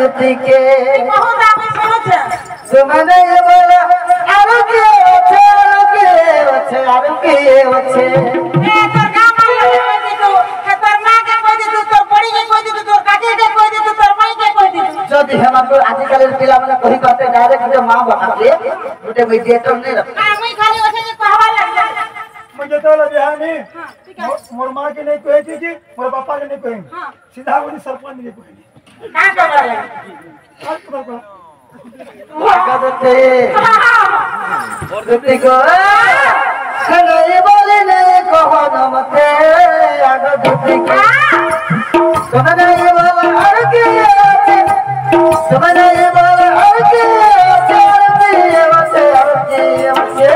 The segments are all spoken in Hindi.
दुती के बहुत आगे सुनो छे सुमने बोला आरो के ओछे ए तोर गाम वाला के कोई दे तू तोर मां के कोई दे तू तोर बड़ी के कोई दे तू तोर काकी के कोई दे तू तोर माई के कोई दे जदि हमको आजकल पिला माने कहि कहते डायरेक्ट जो मां बापले गुटे मीडिएटर नहीं रख मुई खाली ओछे के कहवा लग मुझे तो लगे हां मोर मां के नहीं कहे थी कि मोर पापा के नहीं कहे सीधा बोली सरपंच के कहे का कर ले आगदते और दुती को कनई बोले नहीं कहो नमते आगदते के सुमने बोला आरो के ओछे सुमने बोला आरो के ओछे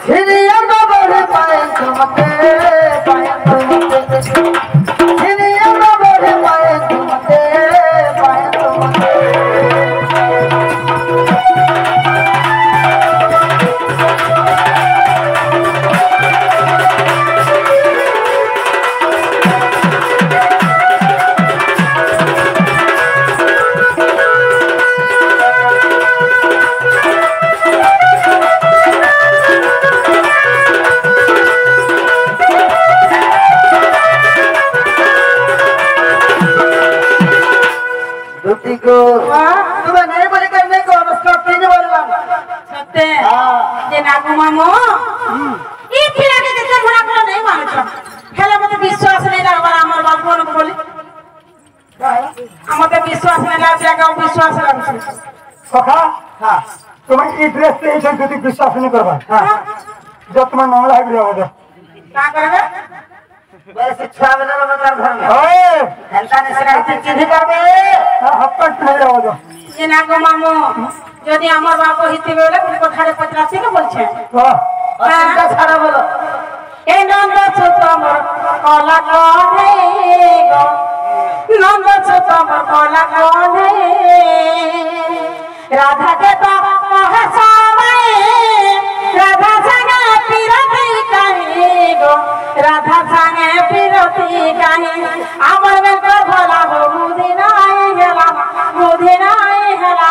हिरिया न बढ़े पाए तुमते हिरिया न बढ़े पाए तुमते को तुम्हें नहीं बोले करने को अवस्था तीन बोलवा सत्य जे नागु मामो ई खिला के देखा थोड़ा को नहीं मानो छ हेले मते विश्वास नहीं लागबा हमर बापन को बोली हमते विश्वास नहीं लाग जागा विश्वास लागछ सखा हां तुम्हें ई ड्रेस पे ऐसे যদি विश्वास नहीं करबा हां जब तुम्हें न लाग रहा हो का करबे बड़े शिक्षा वाला बता घर में ओए हल्का ने सकाई चिन्ह करबे हप्पट नहीं रहो जो जे नागु मामो যদি আমার বাপ হিতে বেলে কোন কথারে পত্রাছি না বলছে চিন্তা ছাড়া বলো এই নন্দ ছোট আমার কলা কোনে গো নন্দ ছোট আমার কলা কোনে রাধা কে তো মহাসময় রাধা সঙ্গে পিরতি কাহি গো রাধা সঙ্গে পিরতি কাহি আমার বেঙ্ক ভলা হো মুদি নাই হেলা মুদি নাই হেলা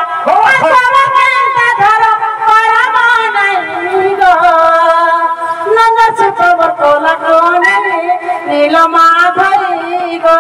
নীল মাধবী গো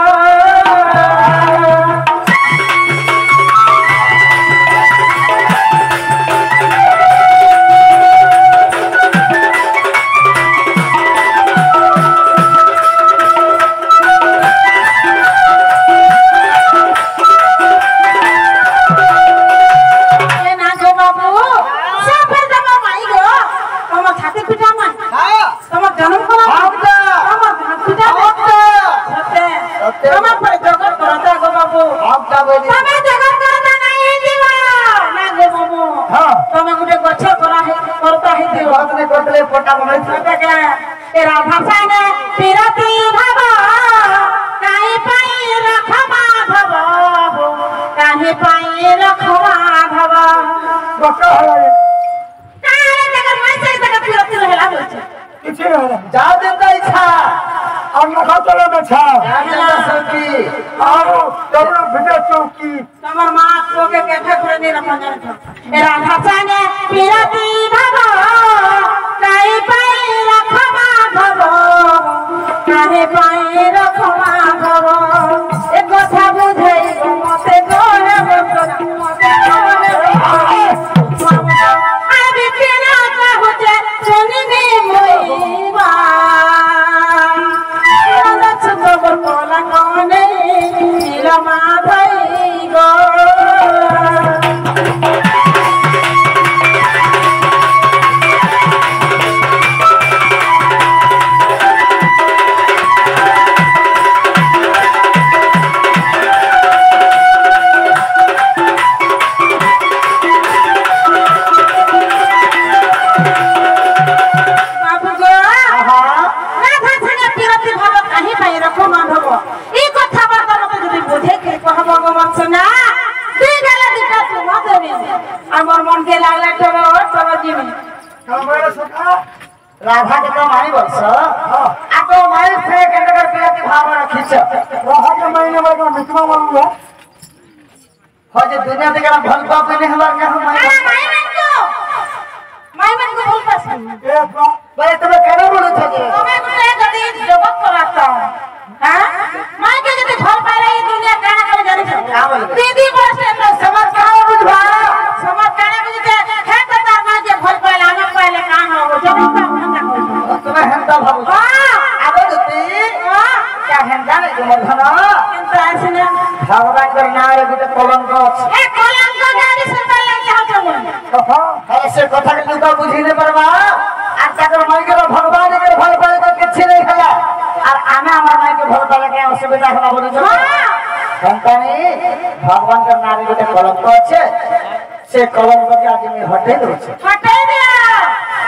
राधा संगे पिरती भव काहे पाई रख माधव काहे पाई रख माधव बका है काहे जगत में से जगत पिरती रहला बोलछ किछ नहीं जा देता इच्छा और नखा चले में छा जा सकी आओ तब भितर चौकी तमर मां को के कैसे करे नहीं रखा जाए राधा संगे पिरती भव काहे पाई रख माधव काहे पाई रख माधव एक কথা বুঝাই মতে গোরে মতে আমি কেনা কাহতে শুনিনি মইবা রাধা ছোট বলা কোনে নীল মাধবী গো राधा के तो मारी वर्ष आ तो मारी से केंद्र पिलाती भाव रखिछ राधा के महीने में का मिटवा मारूंगा हो जे दुनिया देख ना भल पाप ने हमार के हम माई मन को भूल पसंद ए भाई तुम केना बोलो छ जे तुम्हें कुछ जदी जगत कराता हां माई के जदी भल पाले ये दुनिया काना करे जाने छ का बोल दीदी बस तो समझ का बुझवा समझ काने बुझते है तो तार मां जे भल पाले हम पाले कान हो जब का हम का तुम हेंता भाव हां आगो जति क्या हेंता ने मर्धन किंतु आसने भगवान कर नारे गुटे कलंक अछि ए कलंक गाड़ी से पहले क्या हो अरे से कथा के लुका बुझी नहीं परबा आ ताकर माई के भगवान के भल पाले तो किछ नहीं हला और आमे हमर माई के भल पाले के असुविधा हला बोली छ संतानी भगवान कर नारे गुटे कलंक अछि से कलंक के आदमी हटे दो छ हटे दिया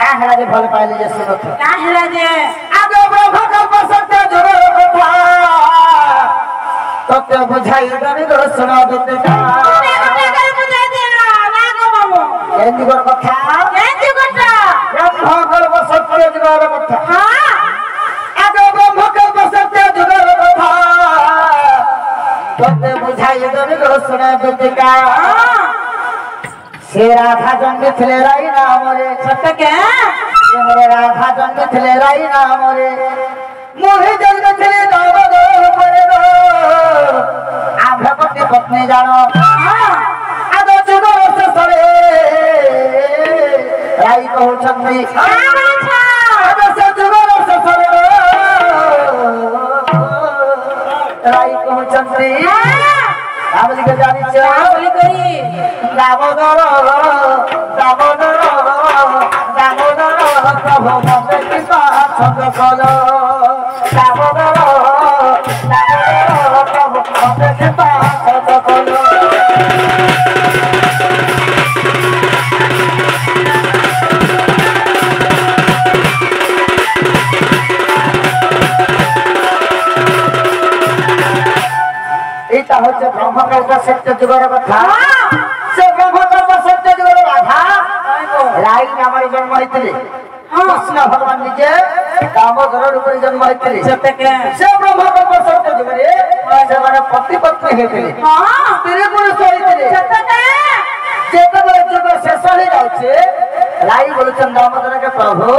का हला जे भल पाले जे सुनत का हेला जे आगे ब्रह्म कल्प सत्य जुड़ कथा तत्व बुझाई गनि दर्शन दते का केंद्र कर कथा ब्रह्म कल्प सत्य जुड़ कथा आगे ब्रह्म कल्प सत्य जुड़ कथा तत्व बुझाई गनि दर्शन दते का से राधा जन्म थिले राई नाम रे सत्य के मोरे राधा जन्म थिले राई नाम रे मोहे जन्म थिले नाम दो परे दो आभपति पत्नी जानो आदो जुगो से सरे राई कहू छन्नी आदो से जुगो से सरे राई कहू छन्नी रावली के जानी छ बोली करी दामोदर दामोदर दामोदर प्रभु मते कृपा छंद कल दामोदर दामोदर प्रभु मते कृपा छंद कल एटा होचे ब्रह्मकल्प सत्य जुगर कथा से ब्रह्मकल्प सत्य जुगर राधा राई नामर जन्म होइतले कृष्ण भगवान निजे दामोदर रूप जन्म होइतले सत्य के से ब्रह्मकल्प सत्य जुगरे से माने पति पत्नी हेतले हां स्त्री पुरुष होइतले सत्य के जेतबे जुग शेष हो जाउछे राई बोलछन दामोदर के प्रभु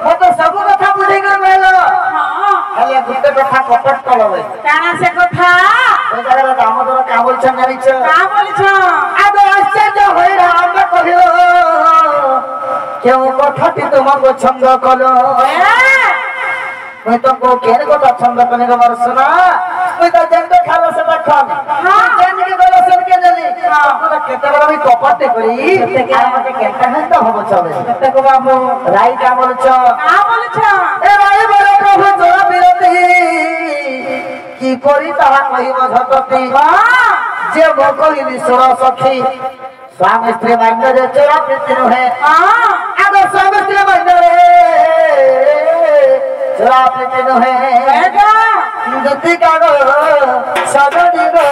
मते सब कथा बुझे कर रहलो हां खाली गुटे कथा कपट कलवे काना से कथा एकारे दामोदर का बोलछन जानि छ का बोली छ आगो आश्चर्य होई राम कहियो केउ कथाटी तुमको छंद कलो मैं तो को केन को छंद कने के वर्षना मैं तो जंत खालो से खाली हां जन के गलो से के जली तो केते बड़ा भी कपटे करी आ मते केता है तो हो चले सत्य को बाबू राई का बोल छ का बोली छ ए राई बड़ा प्रभु जोरा बिरती की करी ताहा कहिबो झटती जे भकइली सोर सखी स्वामी स्त्री मान्य रे चोरा प्रीति रहे हां आगो स्वामी स्त्री मान्य रे चोरा प्रीति रहे जति कागो सजनी गो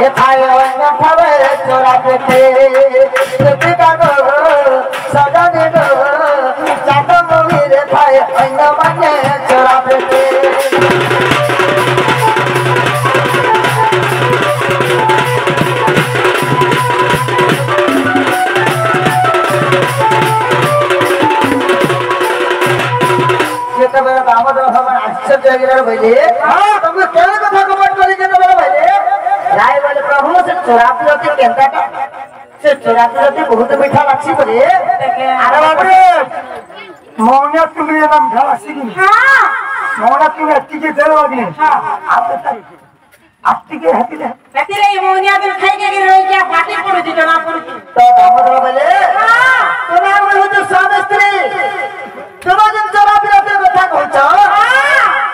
ए थाय न थावे चोरा प्रीति जति कागो सजनी गो जातो मोहि रे थाय न माने चोरा प्रीति दामोदर भगवान आश्चर्य गिरर भइले तुम केन कथा कमट करी के बोले भइले राय बोले प्रभु से चोराती होती केनता से चोराती होती बहुत मीठा लाची बोले अरे बाप रे मौनिया तुम्ही ये नाम घाला सिगी हां मौना तुम्ही अत्ती के देर वाली हां आप अत्ती के हती ले कति रे मोनिया दिन खाई के रही क्या पाटी पड़ो जी जना पड़ो तो दामोदर बोले हां तुम्हारे में तो स्वामी स्त्री तुम जन चोराती होती कथा कहछ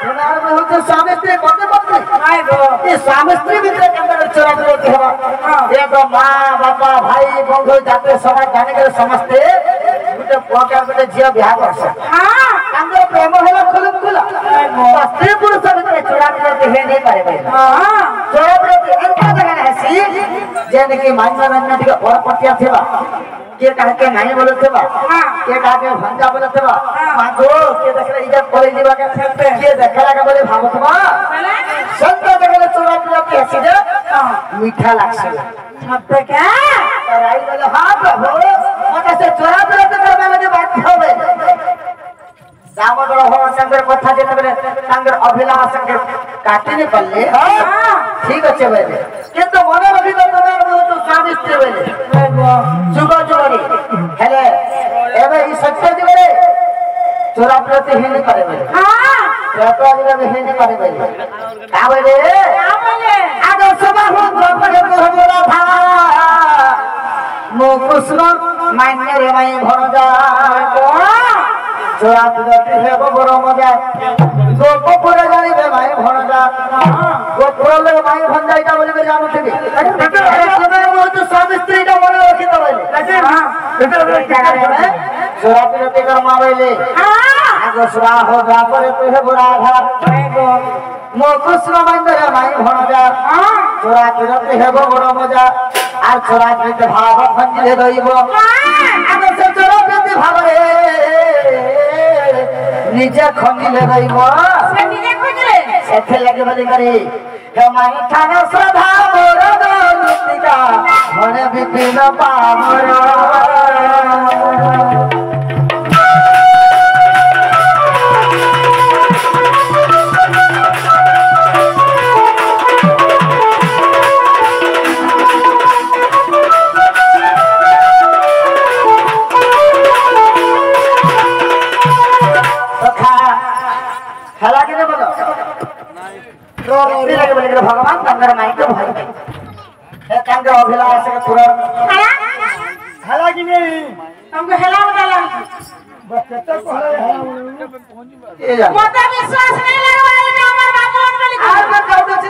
तुम्हारे में तो स्वामी स्त्री पति पत्नी आइ गो ये स्वामी स्त्री भितर केंद्र चोराती होती हवा ये तो मां बापा भाई बंधु जाते समाज जाने के समझते गुटे पोका गुटे जिया बियाह करछ हां अंदर प्रेम होला खुलम खुला स्त्री पुरुष भितर चोराती होती हे नहीं पारे भाई हां चोराती होती एंता जगह हसी जेने की मान्य मान्य टिके और पटिया थिबा के कहा के नहीं बोले थे बा के कहा के भंजा बोले थे बा मागो के देखले इज्जत बोले दीवा के के देखला के बोले भावत बा संत देखले चोरा पिया के सीधे मीठा लागसे छत्ते क्या आई बोले हां प्रभु मत से चोरा पिया के करबा में बात होवे दामोदर हो संगर कथा जेते बेले संगर अभिलाष संगर काटिने पल्ले ठीक अच्छे बेले किंतु मने रखि तो तो स्वादिष्ट बेले जुग जुगरी हेले एबे ई सत्य दिबे चोरा प्रति हिन करे बेले हां चोरा दिबे हिन करे बेले का बेले आगो सभा हो द्रौपदी को हमरा था मो कुसुम मान्य रे माई भरजा चोरा प्रति हे बड़ मजा गोपुर जानिबे माई भरजा गोपुर ले माई भंजाइता बोलिबे जानू थबी बहुत स्वादिष्ट इटा मने रखि तो बोले चोरा प्रति कर मावेले आगो सुरा हो द्वापर तो हे बुरा आधार मो कुसुम मान्य माई भरजा चोरा प्रति हे बड़ मजा আর চোরা প্রতি ভাব খঞ্জিলে রইব আগে সে চোরা প্রতি ভাব রে নিজে খঞ্জিলে রইব সে নিজে খুঁজলে সেতে লাগে বলি করে হেমাই ঠানা শ্রদ্ধা মোর দলুতিকা মনে বিপিন পামর भगवान कंगर माई के भाई है कंगर अभिलाष के तुरंत हला कि नहीं हमको हेला डाला बच्चा को हला ये जा मोटा विश्वास नहीं लगवाई ना हमर भगवान बोली आज मैं कर दे छी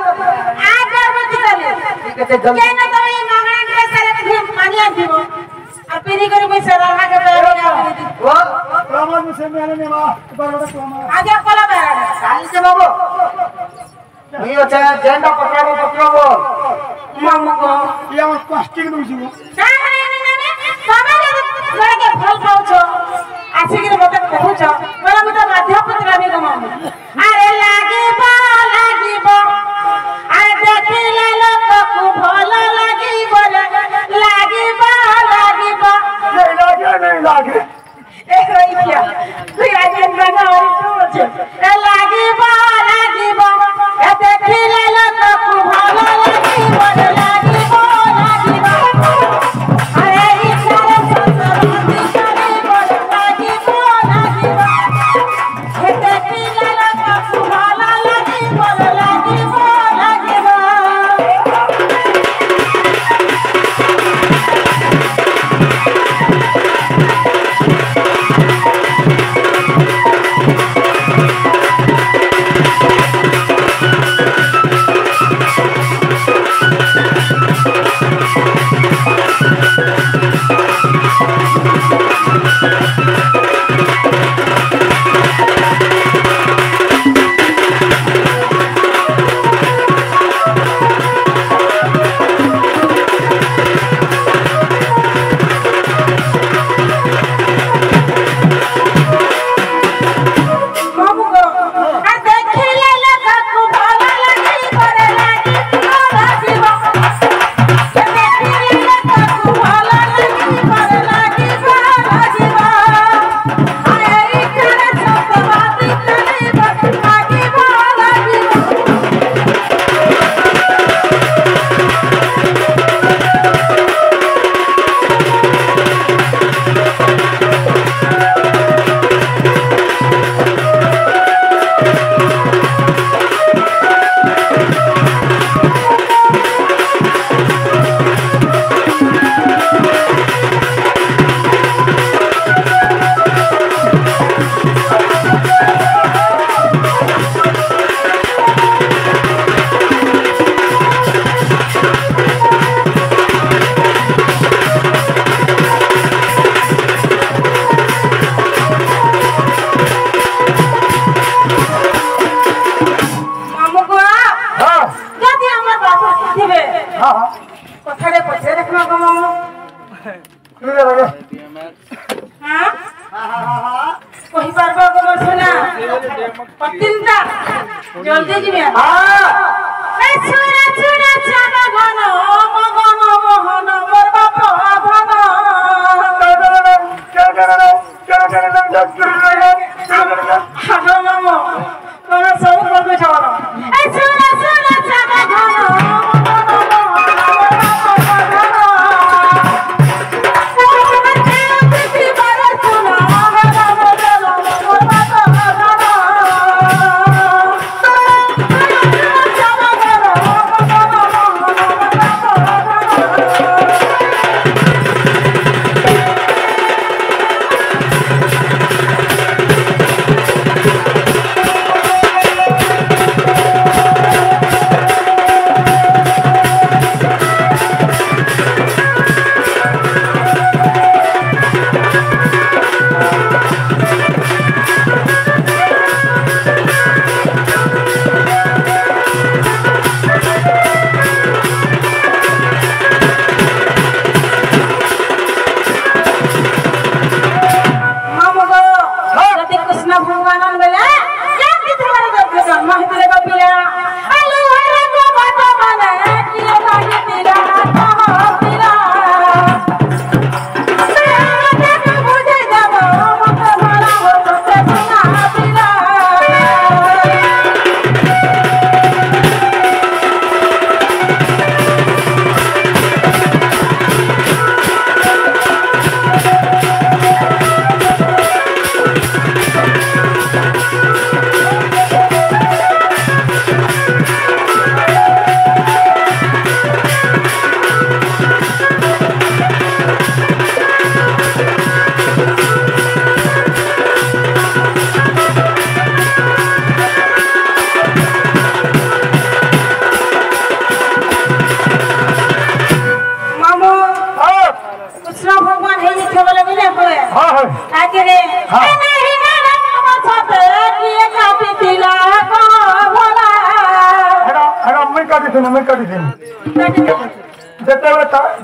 आज गर्भवती चले ठीक है जल्दी के न तो ये मांगना के सारे में पानी आदिबो और पीरी करे पैसा रहा के बेरो वो प्रमाण में से मैंने ने वा बरोड़ा प्रमाण आज कोला बेरा काली से बाबू ये अच्छा जेंडा पकड़ो मामू को या प्लास्टिक दूसी वो समय लगे फल खाओ छो आसी के मत कहू छो मला मत माध्य पुत्र भी गमामु अरे लागिबो अरे देखिले लोक को भल लागिबो नहीं लागे एक रही क्या तू आज बना और तू ए लागिबो ए देखिले लोक को भल लागिबो अरे ई सारे संसार তিনটা জলদি দিবে হ্যাঁ এই ছুরা ছুরা চাঁদা ঘন মগন মোহন মোর বাপ ধন হাগো মামো তোমরা সব করবে ছাড়ো এই ছুরা ছুরা চাঁদা ঘন মগন মোহন মোর বাপ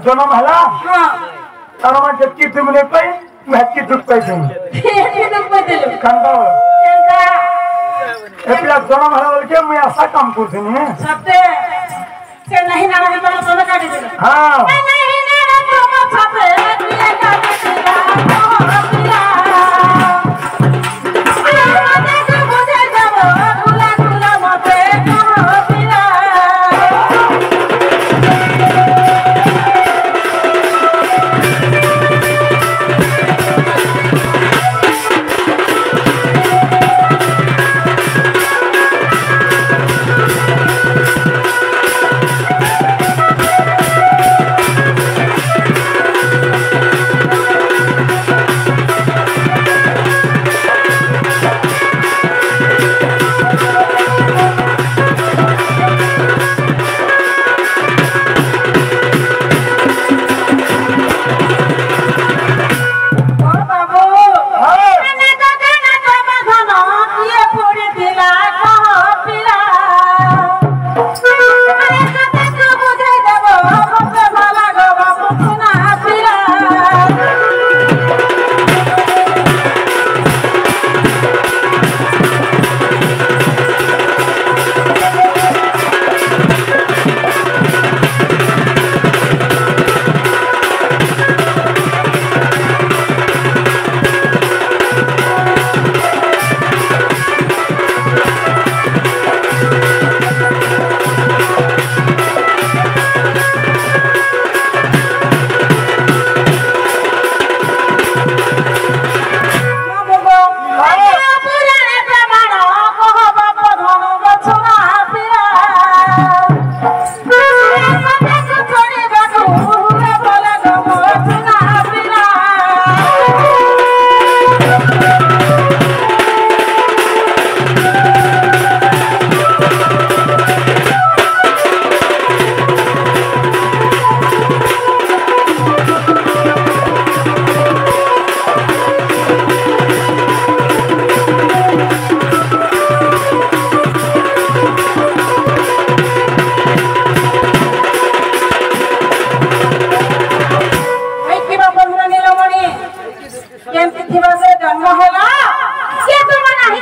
जन्म है तार जबकि तुम नहीं पाई मैं की दुख पाई तुम कंदा जन्म है बोल के मैं ऐसा काम कर थी नहीं सत्य से नहीं ना रहे तो सोना काट दे हां नहीं ना रहे तो मत छापे किए काट दिला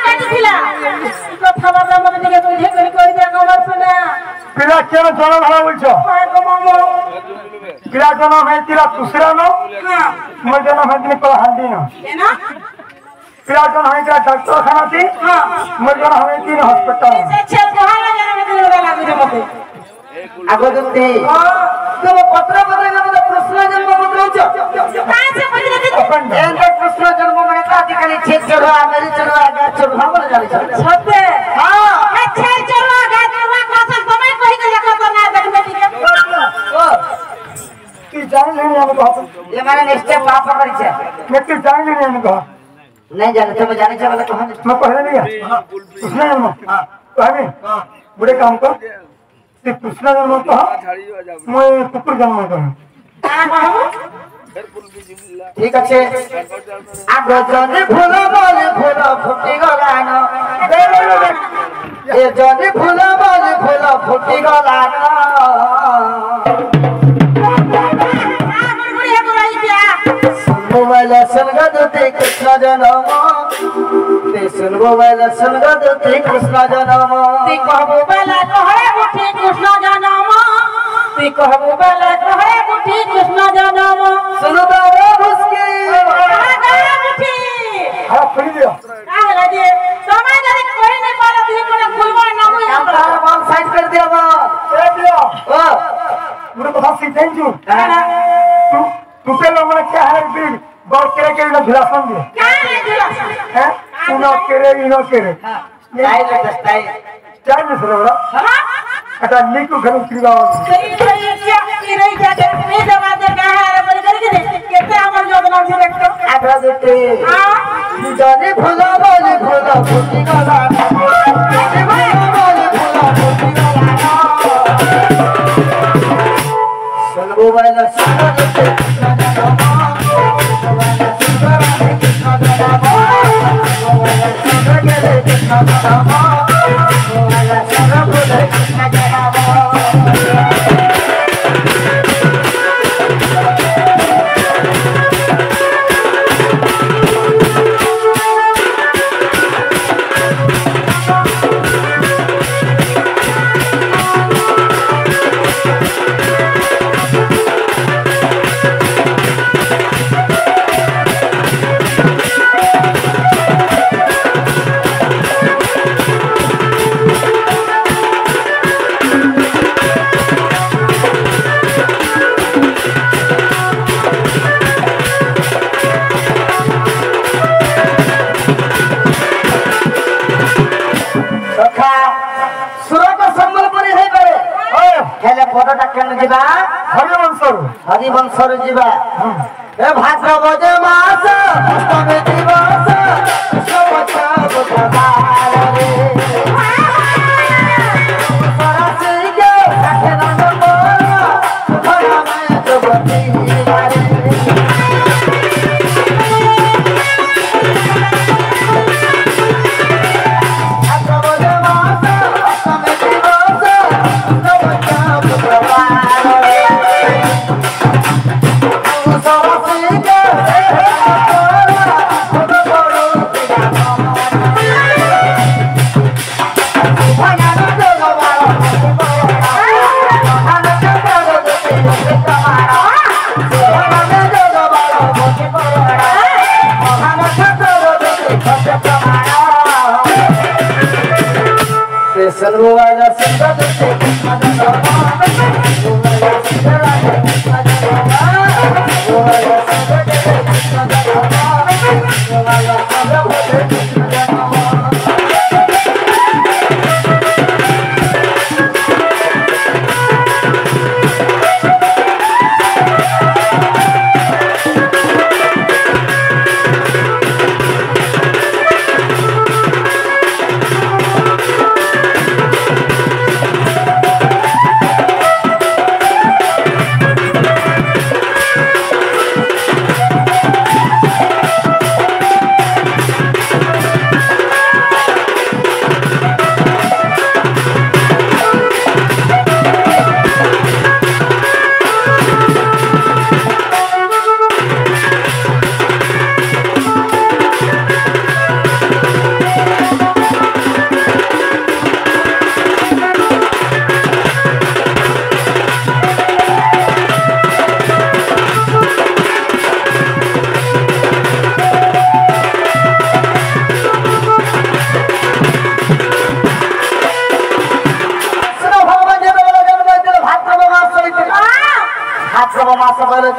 কাটিছিলা তো খাবারটা মনে থেকে বুঝে করে দিয়া আমার শোনা पिला केन जन्म हला बोलछो গো মামু पिला जन्म है तिला दूसरा नो হ্যাঁ मोर जन्म है तिला हांडी नो কেন पिला जन्म है तिला डॉक्टर खाना थी হ্যাঁ मोर जन्म है तिला हॉस्पिटल সে ছে গহালা জানা দিলে লাগবে মতে আগদন্তি তুমি পত্র পত্র মধ্যে কৃষ্ণ জন্ম বলছো কাছে বুঝলে দিদি এন্ড কৃষ্ণ জন্ম মানে তো আজকালি ঠিক চলো মেরি চলো আগে চলো ভালো জানি সত্যি হ্যাঁ আচ্ছা চলো গাজরা কথা তুমি কই কে লেখা তো না দেখবে দিকে ও की जान लेने हम कहा ये माने नेक्स्ट पाप करिছে मैं की जान लेने हम कहा नहीं जाने तुम जाने से वाला कहां मैं पहले नहीं गया उसने जन्म कहने बड़े काम कर ते कृष्ण जन्म कहा मैं कुकुर जन्म कहा ঠিক আছে আগ জনে ফুল বলে ফুল ফুটি গলান এ জনে ফুল বলে ফুল ফুটি গলান মোবাইল সঙ্গদতে কৃষ্ণ জনম তেসুন মোবাইল সঙ্গদতে কৃষ্ণ জনম তুই কহবো বেলা কহে উঠি কৃষ্ণ জনম তুই কহবো বেলা কহে উঠি কৃষ্ণ জনম শুনো তো রে মুস্কি উঠি हां खुली दियो তাহলে যে তোমায় যদি কই না পারো তুই কোনে খুলবো না মুই আমরা বল সাইড করে দিও ए दियो ও मुझे बता सी थैंक यू तू तू के लोग ने क्या है बिग बहुत के ना भिलासन दे কানে দিলা हैं उनो केरे इनो केरे স্টাইল স্টাইল क्या नहीं सर बड़ा হ্যাঁ এটা নিকু ঘরে কিগাও সেই সেই কি রই যাতে এই দবা দে কাহার বলি করে কি কেতে আমার যোগনা আছে দেখতো আগদতে হ্যাঁ জনে ফুল বলে ফুল ফুটি গলান জনে ফুল বলে ফুল ফুটি গলান শুন মোবাইল সঙ্গদতে কৃষ্ণ জনম মোবাইল সঙ্গদতে কৃষ্ণ জনম মোবাইল সঙ্গদতে কৃষ্ণ জনম মোবাইল সঙ্গদতে কৃষ্ণ জনম সখা সুরত সম্বলপুরি হই পারে হেলে পদটা কেন ଯିବା হরিবংশর হরিবংশর ଯିବା এ ভাদ্রবদ মাস অষ্টমী দিবস কৃষ্ণপক্ষ বুধবারে সরস্বতীকে ষাঠে নন্দন সুখরামে যুবতী বারে ভাদ্রবদ মাস অষ্টমী দিবস কৃষ্ণপক্ষ বুধবারে সরস্বতীকে सर्ववाला संगत से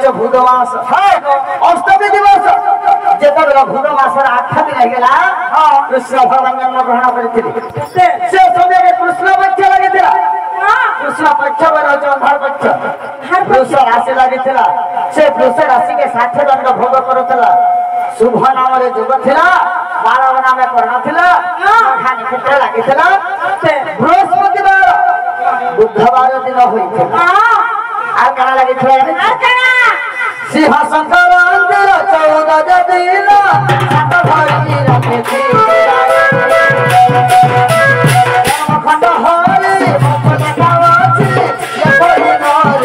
হচ্ছে ভূত মাস অষ্টমী দিবস যেতবেলে ভূত মাসের 8 দিন হয়েগলা কৃষ্ণ ভগবান জন্মগ্রহণ করেছিলেন সে সময়ে কৃষ্ণ পক্ষ লাগিছিল কৃষ্ণ পক্ষ বলে হচ্ছে অন্ধার পক্ষ বৃষ রাশি লাগিছিল সে বৃষ রাশিকে 60 দণ্ড ভোগ করুଥିଲା শুভ নামরে যুগ ଥିଲା বাଳବ নামে କର୍ଣ୍ଣ ଥିଲା ଖାନି କ୍ଷେତ୍ର ଲାଗିଥିଲା ବୃହସ୍ପତିବାର ବୁଧବାର ଦିନ ହୋଇଥିଲା আর কানা লাগিছিল সিংহাসন মন্দির 14 দিন সাত ধরি রাখেছি খন্ড হরি মুখ দেখাওছি এপরি নর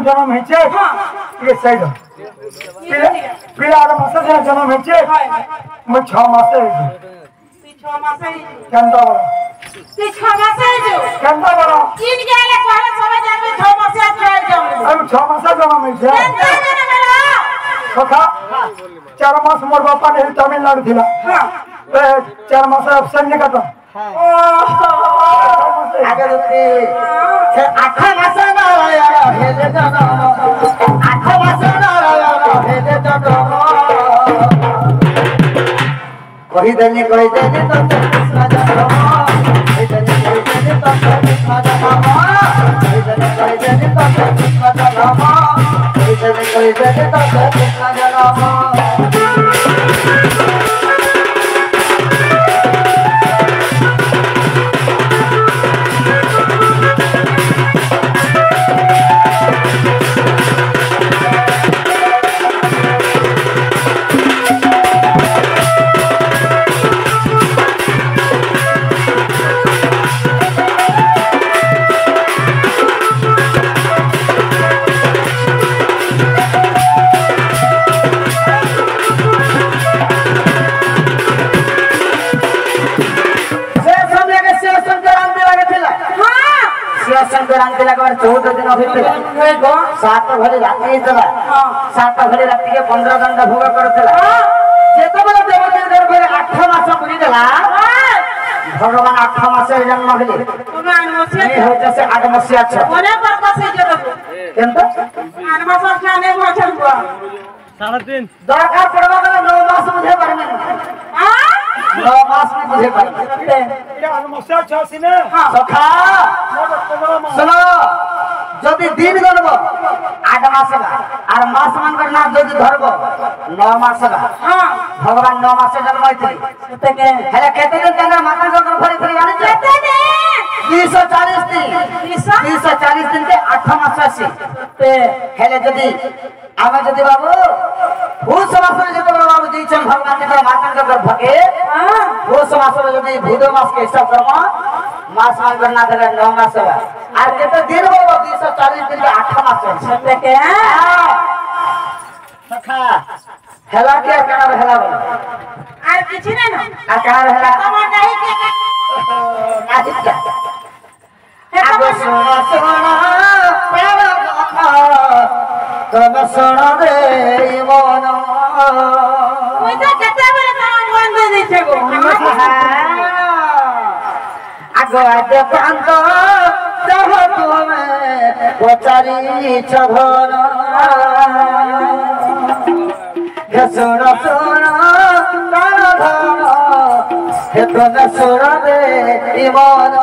जन्म है ये सही दो पिला मासे जन्म है मैं 6 मास है 6 मास है केंदा बड़ा 6 मास है जो केंदा बड़ा तीन गेले कोहे समय जाबे 6 मास है जाओ हम 6 मास जन्म है केंदा जन्म है सखा 4 मास मोर बापा ने तमिलनाडु थिला हां 4 मास ऑप्शन ने कतो आगे रुकी 8 मास नारायण हेले जन्म 8 मास नारायण हेले जन्म कहि देनी तो कृष्ण जन्म कहि देनी तो कृष्ण जन्म कहि देनी तो कृष्ण जन्म कहि देनी तो कृष्ण जन्म संक्रांति लगभग 14 दिन होते 7 घड़ी राति होता 7 घड़ी राति के 15 दंड भोग करतला जेतबेले देवती गर्भे 8 मास पुरी देला भगवान 8 मास जन्म भेले भगवान मसिया नहीं होता से 8 मसिया छ कोने पर से जतो केनता 8 मास खाने को छलबा 3.5 दरकार पड़वा वाला 9 मास मुझे परमे हां 9 मास में मुझे परमे ये मसिया छ सिने सखा सुनो যদি দিন গণব 8 মাস আর মাস মানकर না যদি ধরব 9 মাস हां ভগবান 9 মাসে জন্ম হইছিল থেকে হেলে কেতে দিন তাঙ্গা মাতা জন্ম ফরি ফরি জানি কেতে দিন 240 দিন 240 দিন के 8 মাস আছে তে হেলে যদি আমি যদি বাবু ভূত মাসে যদি বাবু দিছেন ভগবান যেটা মাতা জন্ম ভগে हां ভূত মাসে যদি ভূত মাস के हिसाब करब मास मान करना देगा 9 मास আর যেটা দিন বলবো 240 দিন 8 মাস থেকে সখা হেলা কি কেন হেলা বল আর কিছু না না আর কেন হেলা তোমার নাই কে নাচিতা আগো শোনা শোনা প্রেম কথা তবে শোনা রে মন ওই তো কেতে বলে তোমার বন্ধ দিছে গো আগো আদে প্রান্ত দেহ তুমি পচারি ছঘন শোন শোন প্রাণ ধন হে তবে শোন রে মন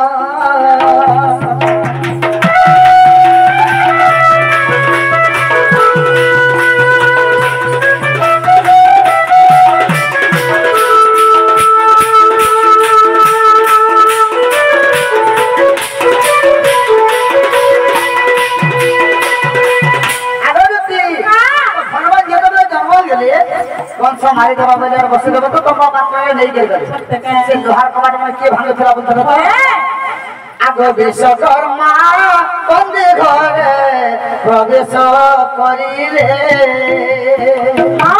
मारी देवा बोले और बस देबो तो तुम मात्र नहीं गेल करे से लोहार कबाट में के भांग थला बोलत रहो आगो विश्वकर्मा बंदे घरे प्रवेश करिले आ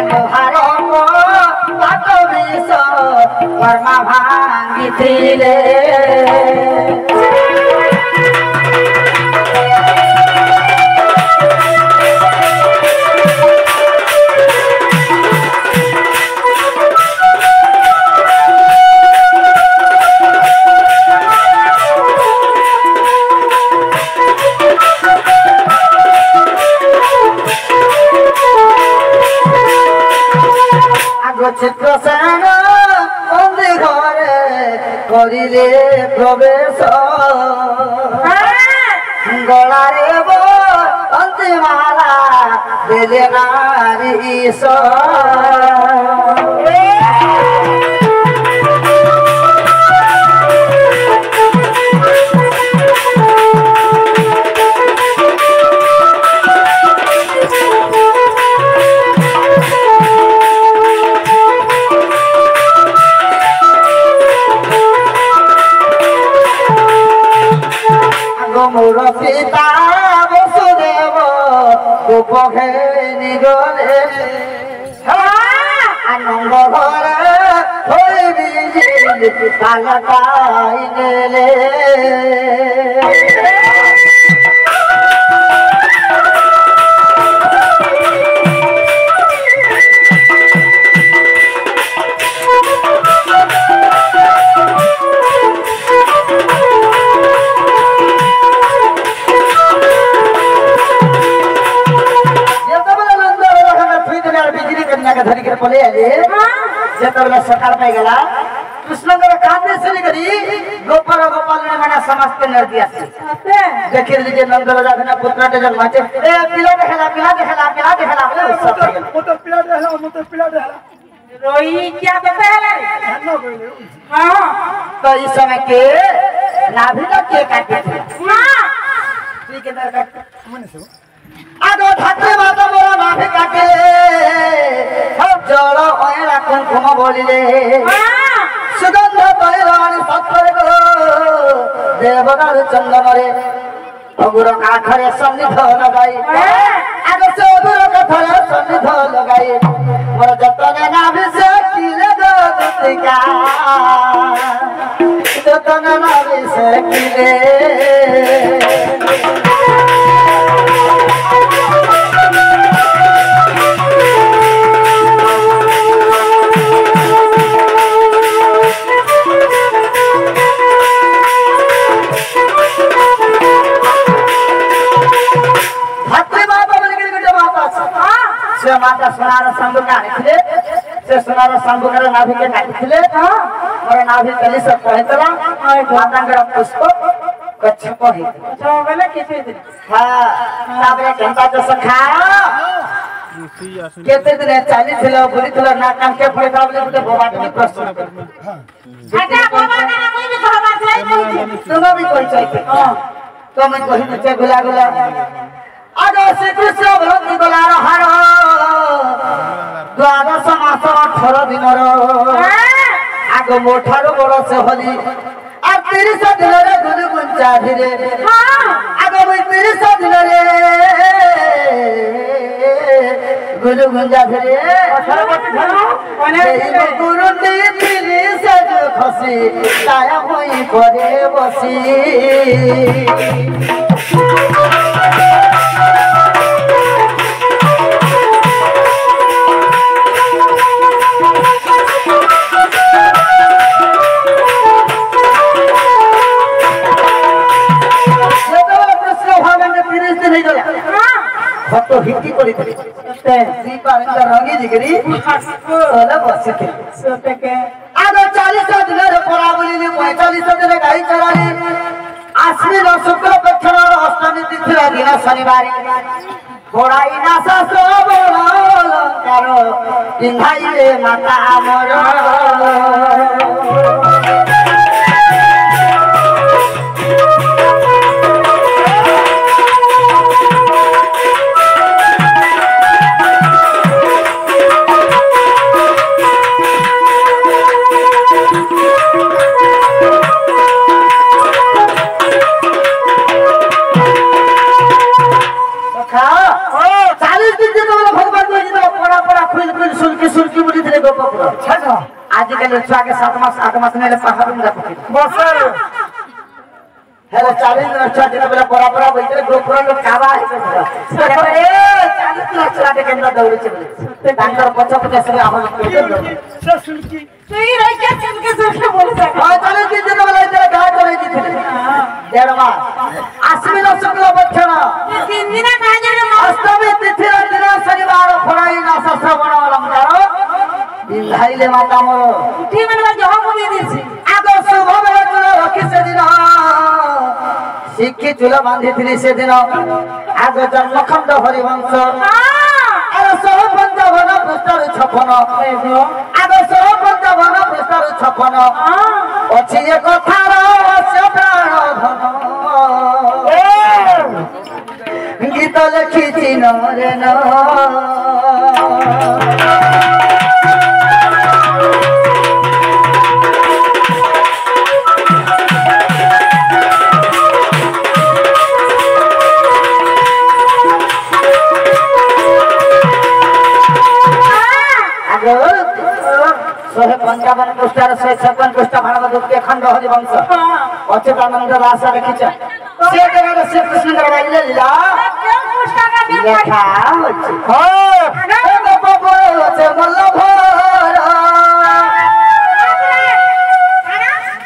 लोहार को बात विश्वकर्मा भांगिथिले चित्रसेन बंदी घरे करिले प्रवेश गलारे अंतिमाला देले नारी मोर पिता वसुदेव गोपघे निगले आनंद घरे होई तालकाई नेले धरी के पले आले जेतबेला सकार पाई गेला कृष्णकर कांदे से करी गोपाल गोपाल ने मना समस्त नरती आसे देखिर लीजिए नंद राजा धना पुत्र के जन्म छे ए पिला देहला बोले सब पिला देहला रोई क्या बता है ना बोले हां तो इस समय के नाभि का के काटे थे हां ठीक है दर काट मने से आगो ठाकुर माता मोरा नाभि काटे सब जल ओएला कुंकुम बोलिले सुगंध तैरानी सत्तर गो देवदार चंदनरे अगुर काठरे सन्निध लगाई आगो से अगुर काठरे सन्निध लगाई मोर जतने नाभि से किले दो दुतिका जतने नाभि से किले माता सुनार संग काटिले से सुनार संग कर नाभि के काटिले और नाभि तली सब कहतला माता के पुष्प कच्छ कहि तो वाला किथे दिन हां ताबरे केंता तो सखा केते दिन चाली थिलो बुली थिलो ना कान के फळे काबले गुटे भवाट में प्रश्न अच्छा बाबा का कोई भी कहवा छै तुम भी कोई चाहिए तो मैं कहि न चे गुला गुला आगो श्री कृष्ण भक्ति गलार हार द्वादश मास 18 दिनर आगो मोठारो बड़ से होली आ 30 दिन रे गुरु गुंचा धीरे आगो 30 दिन रे गुरु गुंजा धीरे 18 गुरु नी से खसी काया होई करे बसी तो हिट्टी करी दीपा रंगी जिगरी ओला बसिते सोते के आगो 40 दिन रे परा बोलिली 45 दिन गाई चराली आश्विन शुक्ल पक्षर अष्टमी तिथि दिन शनिवार घोड़ाई नासा सब अलंकार पिंधाइले माता अमर आजकल छुआ के 7 मास 8 मास ने पहाड़ में जाते बस हेलो 40 वर्ष जिते बेला बराबर बैठे गोपुर लोग काबा है ए 40 वर्ष आटे के अंदर दौड़े चले तांकर पछ पछ से आवाज से सुनकी तू ही रह के सुनके सुनके बोल सक हां चले कि जिते बेला इधर घाट करे थी डेढ़ मास आश्विन शुक्ल पक्षण 3 दिन कहां जाने अष्टमी तिथि दिन शनिवार फड़ाई ना श्रवण वाला मतारो बिंधाइले माता मोर उठी मनवा जो हम दे देसी आगो शुभ बेला चलो रखी से दिन शिक्षी चूल बांधी से दिन आज जन्मखंड हरिवंश आग 155 पृष्ठर 56 आग 155 पृष्ठर 56 अच्छी ये कथार अवश्य प्राण धन गीत लिखी नरे न शहे 55 पृष्ठार 156 पृष्ठ भागवत के खंड हरिवंश अच्युतानंद दास लिखिछ से जगह श्री कृष्ण गवाइले लीला लेखा हो बाबू से मल्लभ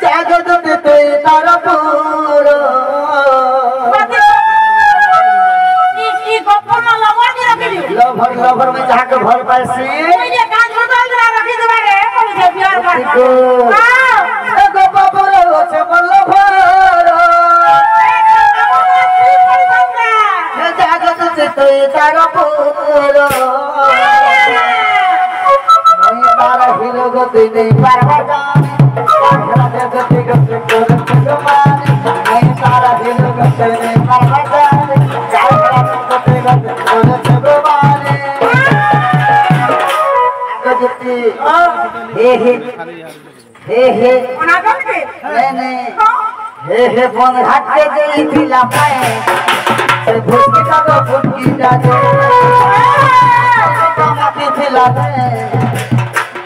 जागत ते तारपुर लभर लभर में जहाँ के भर पासी एगो बाबर से मल्लभर जागत से तारपुर तारा हिरो गति नहीं पारवा जगति गति तारा हिरो गति नहीं पारवा हे हे बन घाट के गई थी लापाए से भूखी का तो भूखी जाते कामाती थी लाते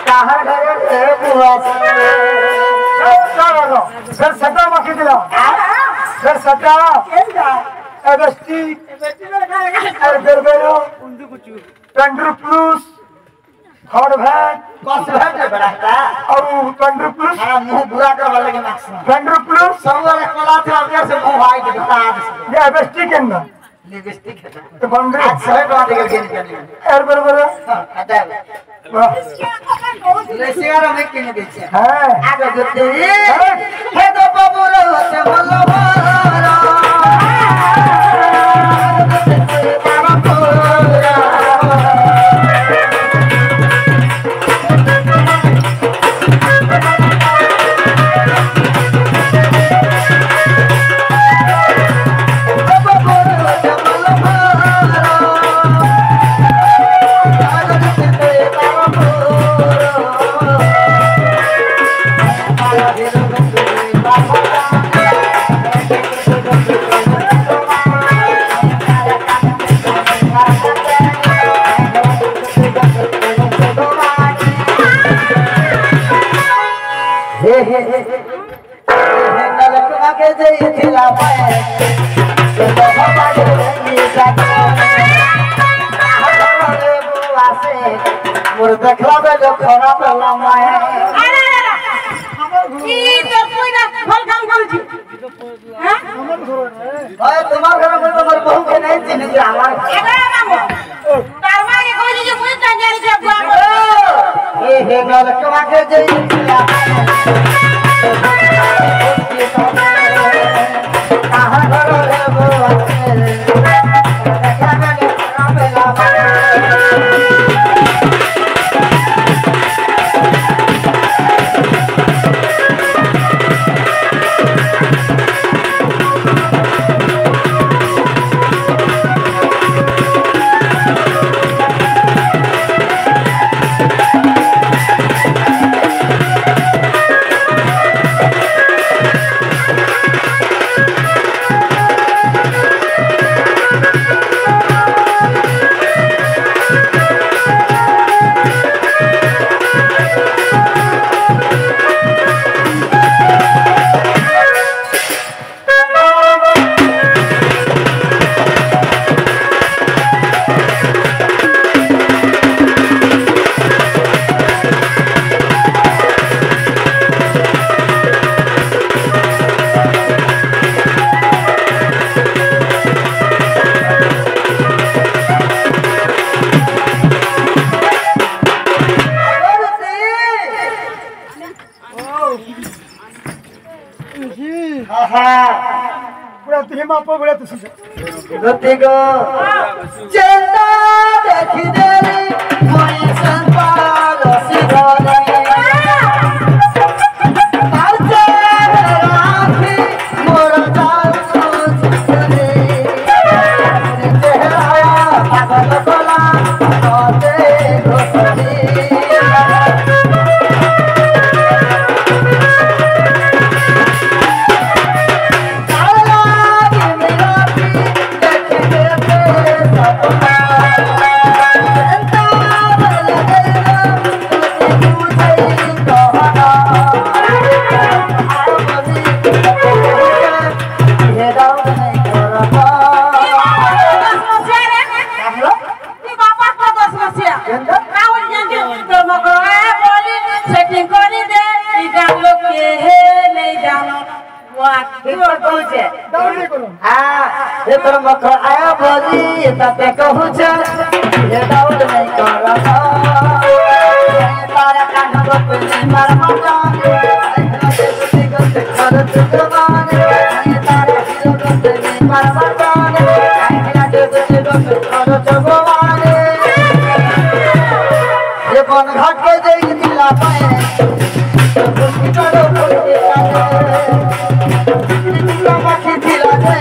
कहाँ घरे से बुआ सर सटा मखी दिला सर सटा एबस्टी गरबेरो टंडर प्लस थर्ड भैट कस भैट है बड़ा और टंडर प्लस हां मुंह बुरा कर वाले के मैक्सिमम टंडर प्लस सब वाले कला थे अंदर से मुंह वाइट दिखता है ये एबस्टी के अंदर लिपस्टिक है तो बंदे सही बात है के एर बराबर आता है ले सियारा में के बेचे है आगे जोते हे तो बाबू रो से मल्लभर के जई थिला पाए से तो बाबा रे जाता हमारे बुआ से मोर देखला बे जो खरा पला माए ई तो कोई ना फल काम करू छी हां ओए तुम्हार घर में तो मोर बहू के नहीं चिन्ह के हमार तारमा के कोई जे मुई कंजारी के बुआ ए हे नलकवा के जई थिला कहाँ घर रे बुआ से देखला बे जो खरा पला माए হ্যাঁ পুরা তুই মাপ বলে তুই গতি গো চেতা দেখি দেরি মই সংপাল সিধরে আজে রাখি মোর চাল সুচরে চেহারা পাগল বলা তোতে গোসরি তোর মুখ আয়া বলি তাতে কহুছে যে দাউদ নাই করা তারা কান গোপনে মার মাতা গতি গতি কর তুমান তারা গতি মার মাতা গতি গতি কর জগবান যে বন ঘাটে যাই দিলা পায়ে গতি করো বলতে কাজে দিলা মাখি দিলা দে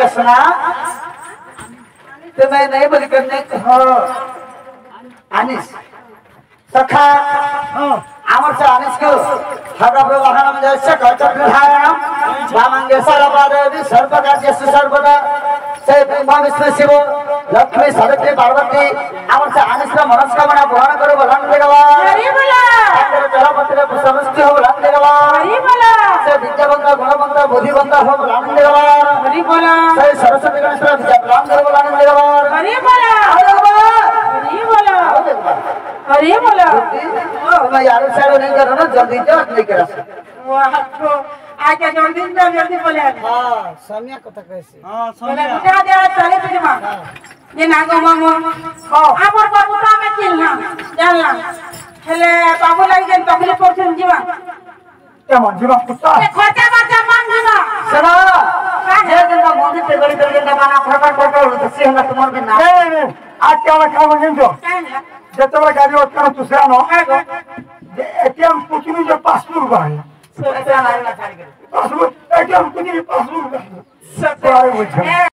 सुना तो मैं नहीं बोल करने हो आनिस सखा आमर से आनिस को हगा प्रवाहन में जैसे कचक निधाया वामंगे सर्वदा सर्वकार्य सर्वदा से ब्रह्मा विष्णु शिव लक्ष्मी सरस्वती पार्वती आमर से आनिस का मनस्कामना पूर्ण करो बलान देगवा हरि बोला तेरे चलापत्र समस्त हो बलान देगवा हरि बोला से विद्यावंत गुणवंत बुद्धिवंत हो बलान देगवा हरि बोला से सरस्वती गणेश विद्या बलान देगवा बलान देगवा हरि बोला हरि बोला हरि बोला मैं यार साइड नहीं कर रहा ना जल्दी जा नहीं कर रहा वाह तो आके जल्दी बोले हां सामिया कथा कैसे हां बोले जा दे चले तुझे मां ये नागो मामो आपन बाबूटा में चिन्ह जानला हेले बाबू लागि जन तकलीफ करछन जीवा एमन जीवा कुत्ता ए खर्चा बच्चा मांग ना सुनो जे दिन का मंदिर पे गड़ी गड़ी ना बना फटाफट तो से हमरा तुम्हार के ना नहीं आज क्या मैं काम नहीं जो जानला जेतला गाड़ी ओत कर तू से आनो जे एटीएम पुछनी जो पासबुक बाय पैसा नहीं ना छाड़ के पासबुक एटीएम पुछनी पासबुक बाय सब सारे बुझे ए